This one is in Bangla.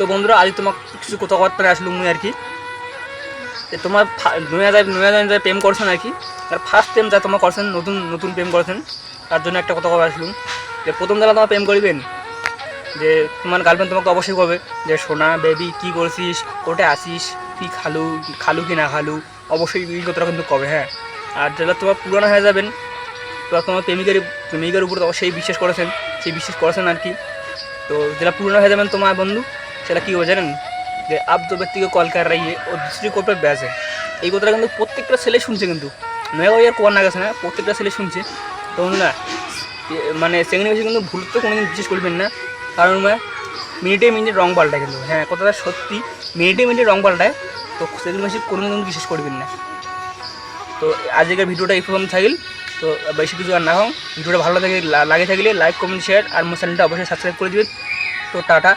তো বন্ধুরা আজ তোমার কিছু কথাবার্তা আসলো মুই আর কি তোমার নয়া প্রেম করছেন আর কি তার ফার্স্ট প্রেম যা তোমার করছেন নতুন নতুন প্রেম করছেন তার জন্য একটা কথা কথা আসলুম যে প্রথম বেলা তোমার প্রেম করবেন যে তোমার গার্লফ্রেন্ড তোমাকে অবশ্যই বলবে যে সোনা বেবি কী করছিস কোটে আসিস তুই খালু কি না খালু অবশ্যই এই কথাটা কিন্তু কবে। হ্যাঁ, আর যেটা তোমার পুরনো হয়ে যাবেন তোমার প্রেমিকের উপর অবশ্যই বিশ্বাস করেছেন আর কি। তো যেটা পুরনো হয়ে যাবেন তোমার বন্ধু সেটা কী হবে জানেন যে আপ দো ব্যক্তিকে কল কর রही है और दूसरी कॉल पर ব্যাস এই কথাটা কিন্তু প্রত্যেকটা ছেলে শুনছে কিন্তু নয় ওই আর কোয়ার না গেছে না প্রত্যেকটা ছেলে শুনছে। তো না মানে সেকেন্ড বেশি কিন্তু ভুল তো কোনোদিন বিশ্বাস করবেন না কারণ মিনিটে মিনিটে রং পাল্টায় কিন্তু। হ্যাঁ, কথাটা সত্যি, মিনিটে মিনিটে রং পাল্টায়। তো সেকেন্ড বেশি কোনোদিন কিন্তু বিশ্বাস করবেন না। তো আজকের ভিডিওটা এই পর্যন্ত থাকিল। তো বেশি কিছু আর না হোক, ভিডিওটা ভালো লাগে থাকলে লাইক কমেন্ট শেয়ার আর আমার চ্যানেলটা অবশ্যই সাবস্ক্রাইব করে দিবেন। তো টাটা।